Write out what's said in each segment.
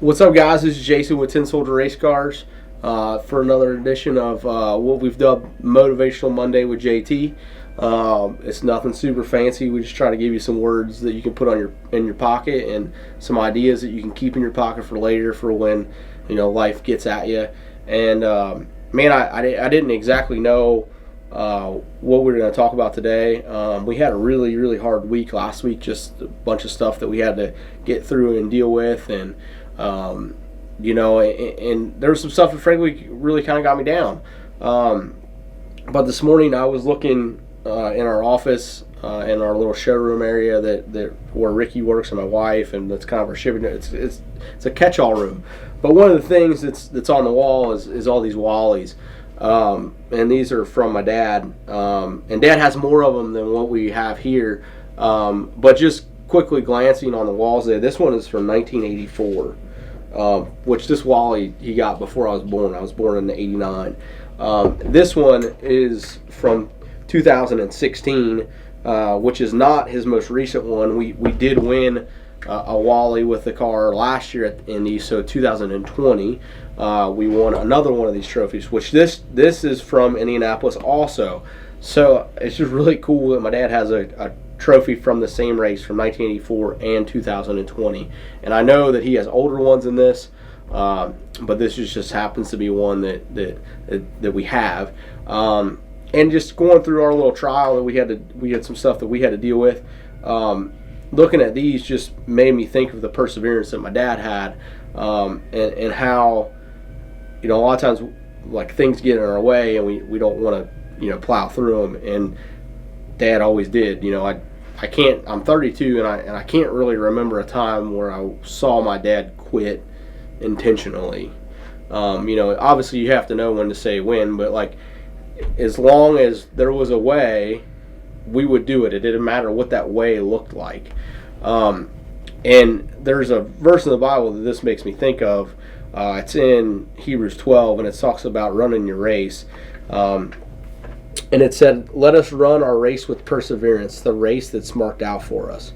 What's up, guys? This is Jason with 10 Soldier Race Cars for another edition of what we've dubbed Motivational Monday with JT. It's nothing super fancy. We just try to give you some words that you can put on in your pocket and some ideas that you can keep in your pocket for later, for when life gets at you. And man, I didn't exactly know what we were going to talk about today. We had a really hard week last week, just a bunch of stuff that we had to get through and deal with, and and there was some stuff that frankly really kind of got me down. But this morning I was looking in our office, in our little showroom area that where Ricky works and my wife, and that's kind of our shipping. It's a catch-all room. But one of the things that's on the wall is all these Wallies. And these are from my dad, and Dad has more of them than what we have here, but just quickly glancing on the walls there, this one is from 1984, which this Wally he got before I was born. I was born in '89. This one is from 2016, which is not his most recent one. We did win a Wally with the car last year at Indy, so 2020 we won another one of these trophies, which this is from Indianapolis also. So it's just really cool that my dad has a trophy from the same race from 1984 and 2020, and I know that he has older ones than this, but this just happens to be one that we have. And just going through our little trial that we had some stuff that we had to deal with. Looking at these just made me think of the perseverance that my dad had, and how, a lot of times, like, things get in our way and we don't want to, plow through them. And Dad always did. I can't. I'm 32 and I can't really remember a time where I saw my dad quit intentionally. Obviously you have to know when to say when, but like, as long as there was a way, we would do it. It didn't matter what that way looked like. And there's a verse in the Bible that this makes me think of. It's in Hebrews 12, and it talks about running your race. And it said, "Let us run our race with perseverance, the race that's marked out for us,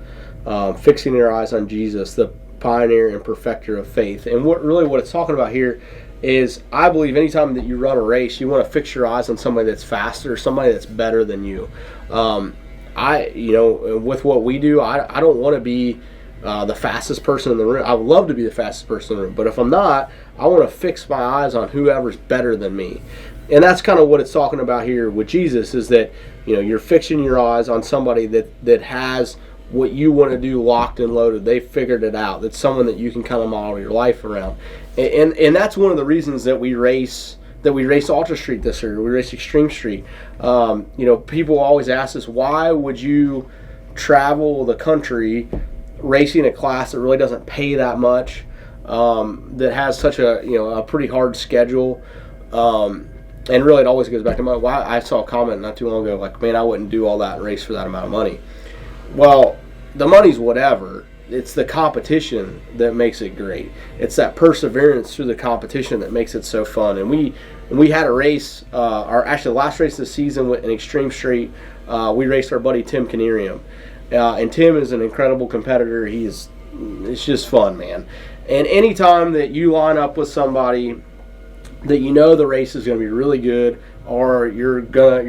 fixing our eyes on Jesus, the pioneer and perfecter of faith." And what it's talking about here is, I believe anytime that you run a race, you want to fix your eyes on somebody that's faster, somebody that's better than you. With what we do, I don't want to be the fastest person in the room. I would love to be the fastest person in the room, but if I'm not, I want to fix my eyes on whoever's better than me. And that's kind of what it's talking about here with Jesus, is that you're fixing your eyes on somebody that has what you want to do locked and loaded. They figured it out. That's someone that you can kind of model your life around. And that's one of the reasons that we race Ultra Street this year. We race Extreme Street. People always ask us, why would you travel the country racing a class that really doesn't pay that much, that has such a pretty hard schedule, and really it always goes back to why I saw a comment not too long ago, like, man, I wouldn't do all that race for that amount of money. Well, the money's whatever. It's the competition that makes it great. It's that perseverance through the competition that makes it so fun. And we had a race, the last race of the season in Extreme Street. We raced our buddy Tim Canerium, and Tim is an incredible competitor. It's just fun, man. And anytime that you line up with somebody that the race is going to be really good, or you're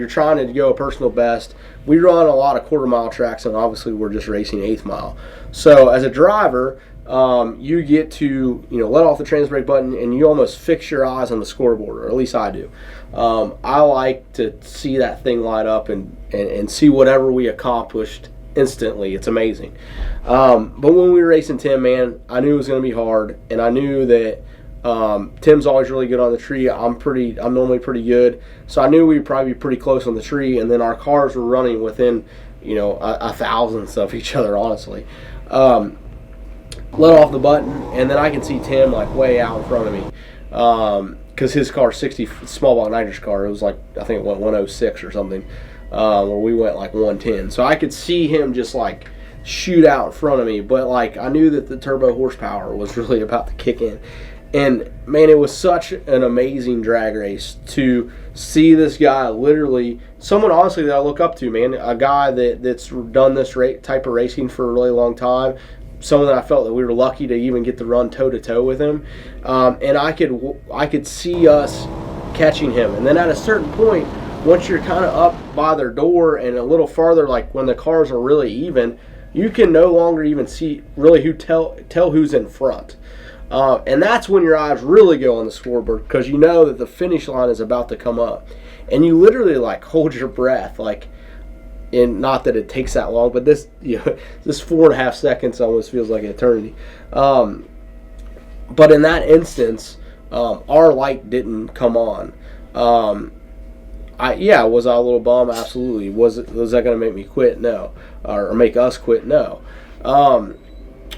trying to go a personal best. We run a lot of quarter-mile tracks, and obviously we're just racing eighth mile. So as a driver, you get to let off the trans brake button, and you almost fix your eyes on the scoreboard, or at least I do. I like to see that thing light up and see whatever we accomplished instantly. It's amazing. But when we were racing Tim, man, I knew it was going to be hard, and I knew that Tim's always really good on the tree. I'm normally pretty good, so I knew we'd probably be pretty close on the tree. And then our cars were running within a thousandths of each other, honestly. Let off the button, and then I can see Tim like way out in front of me, because his car, 60 small block nitrous car, it was like, I think it went 106 or something, where we went like 110. So I could see him just like shoot out in front of me, but like I knew that the turbo horsepower was really about to kick in. And man, it was such an amazing drag race to see this guy, literally someone honestly that I look up to, man, a guy that's done this type of racing for a really long time, someone that I felt that we were lucky to even get to run toe to toe with him, and I could see us catching him. And then at a certain point, once you're kind of up by their door and a little farther, like when the cars are really even, you can no longer even see really who tell who's in front. And that's when your eyes really go on the scoreboard, because you know that the finish line is about to come up. And you literally like hold your breath, like, and not that it takes that long, but this 4.5 seconds almost feels like an eternity. But in that instance, our light didn't come on. Was I a little bummed? Absolutely. Was that going to make me quit? No. Or make us quit? No.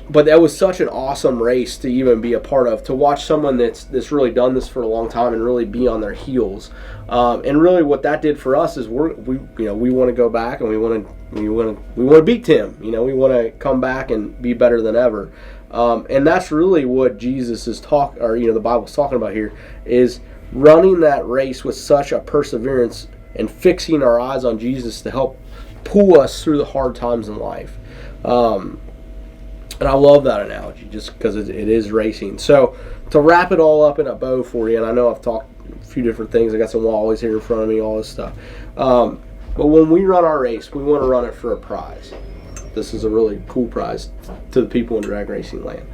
But that was such an awesome race to even be a part of, to watch someone that's really done this for a long time and really be on their heels. And really, what that did for us is we want to go back and we want to beat Tim. We want to come back and be better than ever. And that's really what Jesus is the Bible's talking about here, is running that race with such a perseverance and fixing our eyes on Jesus to help pull us through the hard times in life. And I love that analogy just because it is racing. So to wrap it all up in a bow for you, and I know I've talked a few different things. I got some wallies here in front of me, all this stuff. But when we run our race, we want to run it for a prize. This is a really cool prize to the people in drag racing land.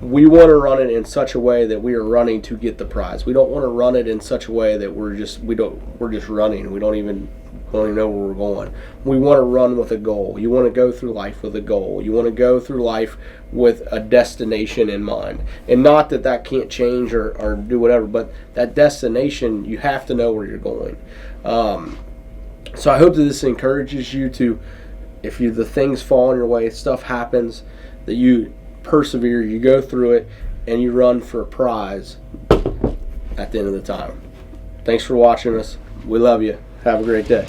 We want to run it in such a way that we are running to get the prize. We don't want to run it in such a way that we're just running. We don't even know where we're going. We want to run with a goal. You want to go through life with a goal. You want to go through life with a destination in mind. And not that can't change or do whatever, but that destination, you have to know where you're going. So I hope that this encourages you to, if the things fall in your way, stuff happens, that you persevere, you go through it, and you run for a prize at the end of the time. Thanks for watching us. We love you. Have a great day.